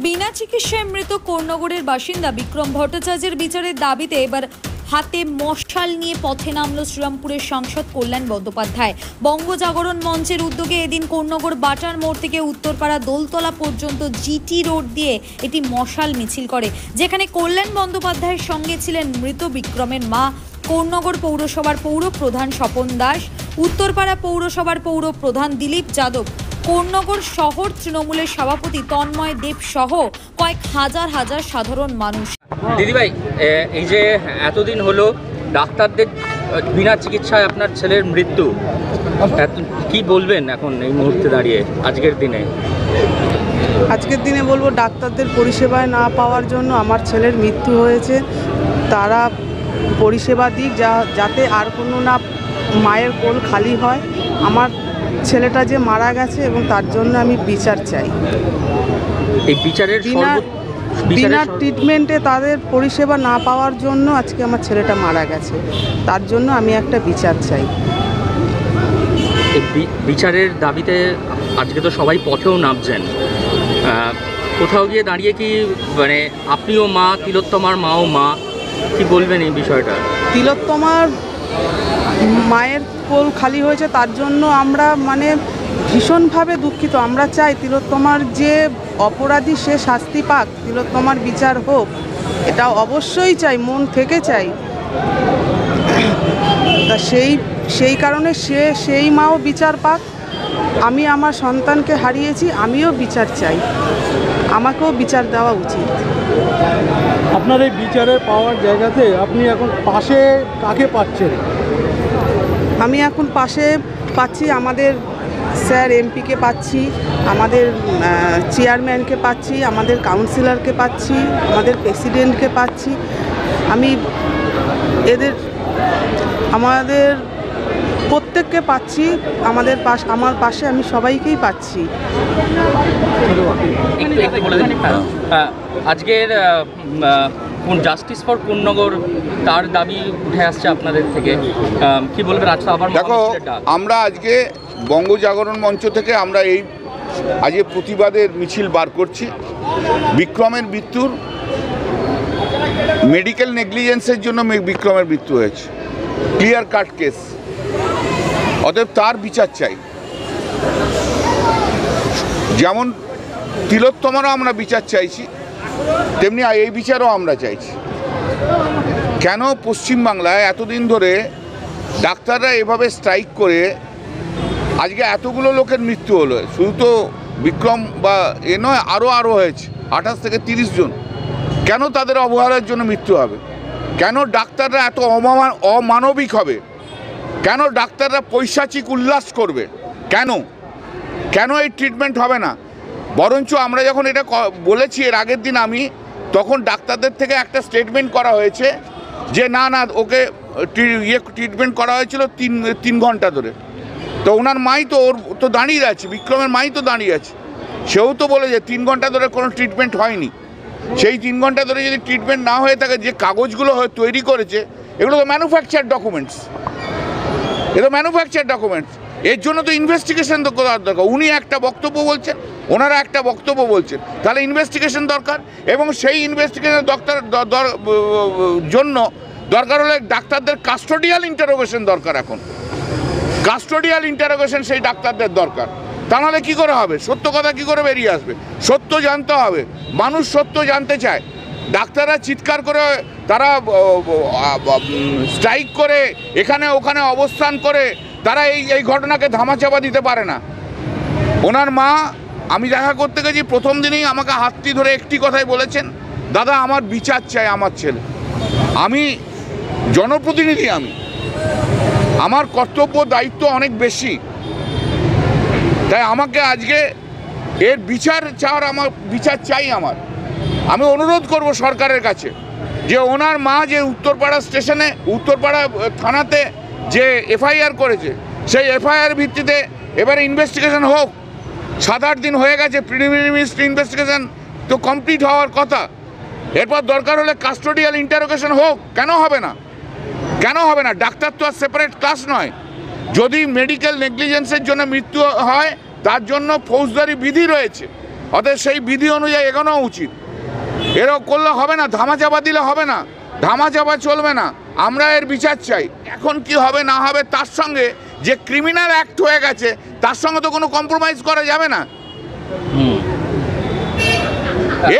বিনা চিকিৎসায় মৃত কোন্নগরের বাসিন্দা বিক্রম ভট্টাচার্যের বিচারের দাবিতে এবার হাতে মশাল নিয়ে পথে নামল শ্রীরামপুরের সাংসদ কল্যাণ বন্দ্যোপাধ্যায়। বঙ্গ জাগরণ মঞ্চের উদ্যোগে এদিন কোন্নগর বাটার মোড় থেকে উত্তরপাড়া দোলতলা পর্যন্ত জিটি রোড দিয়ে একটি মশাল মিছিল করে, যেখানে কল্যাণ বন্দ্যোপাধ্যায়ের সঙ্গে ছিলেন মৃত বিক্রমের মা, কোন্নগর পৌরসভার পৌর প্রধান স্বপন দাস, উত্তরপাড়া পৌরসভার পৌর প্রধান দিলীপ যাদব, কোন্নগর শহর তৃণমূলের সভাপতি তন্ময় দেব সহ কয়েক হাজার হাজার সাধারণ মানুষ। দিদিভাই, এই যে এতদিন হলো ডাক্তারদের বিনা চিকিৎসায় আপনার ছেলের মৃত্যু, কি বলবেন এখন এই মুহূর্তে দাঁড়িয়ে আজকের দিনে? আজকের দিনে বলবো, ডাক্তারদের পরিষেবায় না পাওয়ার জন্য আমার ছেলের মৃত্যু হয়েছে। তারা পরিষেবা দিক, যাতে আর কোনো না মায়ের কোল খালি হয়। আমার ছেলেটা যে মারা গেছে এবং তার জন্য আমি বিচার চাই। এই বিচারের বিনা ট্রিটমেন্টে তাদের পরিষেবা না পাওয়ার জন্য আজকে আমার ছেলেটা মারা গেছে, তার জন্য আমি একটা বিচার চাই। এই বিচারের দাবিতে আজকে তো সবাই পথেও নামছেন, কোথাও গিয়ে দাঁড়িয়ে কি মানে আপনিও মা, তিলোত্তমার মাও মা, কি বলবেন এই বিষয়টা? তিলোত্তমার মায়ের কোল খালি হয়েছে, তার জন্য আমরা ভীষণভাবে দুঃখিত। আমরা চাই তিলোত্তমার যে অপরাধী সে শাস্তি পাক, তিলোত্তমার বিচার হোক, এটা অবশ্যই চাই, মন থেকে চাই। তা সেই কারণে সেই মাও বিচার পাক। আমি আমার সন্তানকে হারিয়েছি, আমিও বিচার চাই, আমাকেও বিচার দেওয়া উচিত। আপনার এই বিচারের পাওয়ার জায়গাতে আপনি এখন পাশে কাকে পাচ্ছেন? আমি এখন পাশে পাচ্ছি আমাদের স্যার এমপিকে পাচ্ছি, আমাদের চেয়ারম্যানকে পাচ্ছি, আমাদের কাউন্সিলরকে পাচ্ছি, আমাদের প্রেসিডেন্টকে পাচ্ছি। আমি আমাদের প্রত্যেককে পাচ্ছি, আমার পাশে আমি সবাইকেই পাচ্ছি। আজকের জাস্টিস ফর কোন্নগর, তার দাবি উঠে আসছে আপনাদের থেকে, কি বলবেন? আজকে আবার দেখো, আমরা আজকে বঙ্গ জাগরণ মঞ্চ থেকে আমরা আজকে প্রতিবাদের মিছিল বার করছি। বিক্রমের মৃত্যুর মেডিকেল নেগলিজেন্সের জন্য বিক্রমের মৃত্যু হয়েছে, ক্লিয়ার কাট কেস। অতএব তার বিচার চাই। যেমন তিলোত্তমারও আমরা বিচার চাইছি, তেমনি এই বিচারও আমরা চাইছি। কেন পশ্চিমবাংলায় এতদিন ধরে ডাক্তাররা এভাবে স্ট্রাইক করে আজকে এতগুলো লোকের মৃত্যু হলো? শুধু তো বিক্রম বা নয়, আরও হয়েছে 28 থেকে 30 জন। কেন তাদের অবহেলার জন্য মৃত্যু হবে? কেন ডাক্তাররা এত অমানবিক হবে? কেন ডাক্তাররা পৈশাচিক উল্লাস করবে? কেন এই ট্রিটমেন্ট হবে না? বরঞ্চ আমরা যখন এটা বলেছি এর আগের দিন, তখন ডাক্তারদের থেকে একটা স্টেটমেন্ট করা হয়েছে যে না ওকে ট্রিটমেন্ট করা হয়েছিল 3 ঘন্টা ধরে। তো ওনার মাই তো ওর তো দাঁড়িয়ে আছে, বিক্রমের মাই তো দাঁড়িয়ে আছে, সেও তো বলে যে 3 ঘন্টা ধরে কোনো ট্রিটমেন্ট হয়নি। সেই 3 ঘন্টা ধরে যদি ট্রিটমেন্ট না হয়ে থাকে, যে কাগজগুলো তৈরি করেছে এগুলো তো ম্যানুফ্যাকচার ডকুমেন্টস, এর জন্য তো ইনভেস্টিগেশন করার দরকার। উনি একটা বক্তব্য বলছেন, ওনারা একটা বক্তব্য বলছেন, তাহলে ইনভেস্টিগেশন দরকার। এবং সেই ইনভেস্টিগেশন জন্য দরকার হলে ডাক্তারদের কাস্টোডিয়াল ইন্টারোগেশন দরকার। এখন কাস্টোডিয়াল ইন্টারোগেশন সেই ডাক্তারদের দরকার। তা নাহলে কী করে হবে? সত্য কথা কী করে বেরিয়ে আসবে? সত্য জানতে হবে, মানুষ সত্য জানতে চায়। ডাক্তাররা চিৎকার করে, তারা স্ট্রাইক করে, এখানে ওখানে অবস্থান করে তারা এই ঘটনাকে ধামাচাপা দিতে পারে না। ওনার মা, আমি দেখা করতে গেছি, প্রথম দিনেই আমাকে হাতটি ধরে একটি কথাই বলেছেন, দাদা আমার বিচার চাই আমার ছেলে। আমি জনপ্রতিনিধি, আমার কর্তব্য দায়িত্ব অনেক বেশি, তাই আমাকে আজকে এর বিচার চাই। আমি অনুরোধ করব সরকারের কাছে যে ওনার মা যে উত্তরপাড়া থানাতে যে এফআইআর করেছে, সেই এফআইআর ভিত্তিতে এবারে ইনভেস্টিগেশন হোক। 7-8 দিন হয়ে গেছে, প্রিলিমিনারি ইনভেস্টিগেশন তো কমপ্লিট হওয়ার কথা। এরপর দরকার হলে কাস্টোডিয়াল ইন্টারোগেশন হোক। কেন হবে না? ডাক্তার তো আর সেপারেট ক্লাস নয়। যদি মেডিকেল নেগলিজেন্সের জন্য মৃত্যু হয়, তার জন্য ফৌজদারি বিধি রয়েছে, অতএব সেই বিধি অনুযায়ী এগোনো উচিত। এরকম করলে হবে না, ধামাচাপা দিলে হবে না, ধামাচাপা চলবে না। আমরা এর বিচার চাই। এখন কি হবে না হবে তার সঙ্গে যে ক্রিমিনাল অ্যাক্ট হয়ে গেছে তার সঙ্গে তো কোনো কম্প্রোমাইজ করা যাবে না।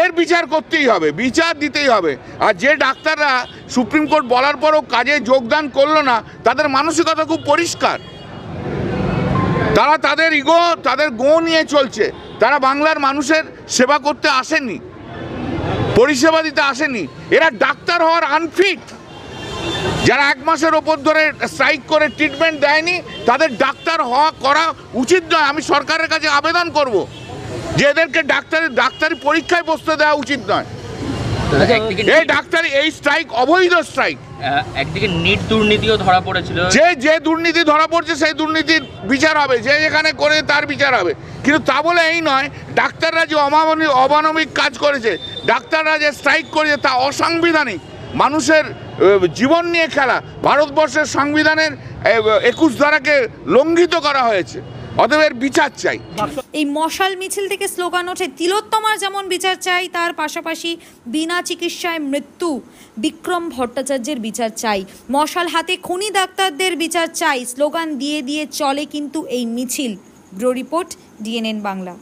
এর বিচার করতেই হবে, বিচার দিতেই হবে। আর যে ডাক্তাররা সুপ্রিম কোর্ট বলার পরও কাজে যোগদান করলো না, তাদের মানসিকতা খুব পরিষ্কার। তারা তাদের ইগো, তাদের গো নিয়ে চলছে। তারা বাংলার মানুষের সেবা করতে আসেনি, পরিষেবা দিতে আসেনি। এরা ডাক্তার হওয়ার আনফিট। যারা 1 মাসের ওপর ধরে স্ট্রাইক করে ট্রিটমেন্ট দেয়নি, তাদের ডাক্তার হওয়া করা উচিত নয়। আমি সরকারের কাছে আবেদন করব যে এদেরকে ডাক্তারি পরীক্ষায় বসতে দেওয়া উচিত নয়। এই ডাক্তারি এই স্ট্রাইক অবৈধ স্ট্রাইক। একদিকে নিট দুর্নীতিও ধরা পড়েছিল, যে দুর্নীতি ধরা পড়ছে সেই দুর্নীতির বিচার হবে, যে যেখানে করে তার বিচার হবে। কিন্তু তা বলে এই নয় ডাক্তাররা যে অমানবিক কাজ করেছে, ডাক্তাররা যে স্ট্রাইক করেছে তা অসাংবিধানিক। মানুষের জীবন নিয়ে খেলা। ভারতবর্ষের সংবিধানের 21 ধারাকে লঙ্ঘিত করা হয়েছে। অতএব এর বিচার চাই। এই মশাল মিছিল থেকে স্লোগান ওঠে তিলোত্তমার যেমন বিচার চাই, তার পাশাপাশি বিনা চিকিৎসায় মৃত্যু বিক্রম ভট্টাচার্যের বিচার চাই, মশাল হাতে খুনি ডাক্তারদের বিচার চাই স্লোগান দিয়ে দিয়ে চলে কিন্তু এই মিছিল। Bureau report, DNN Bangla.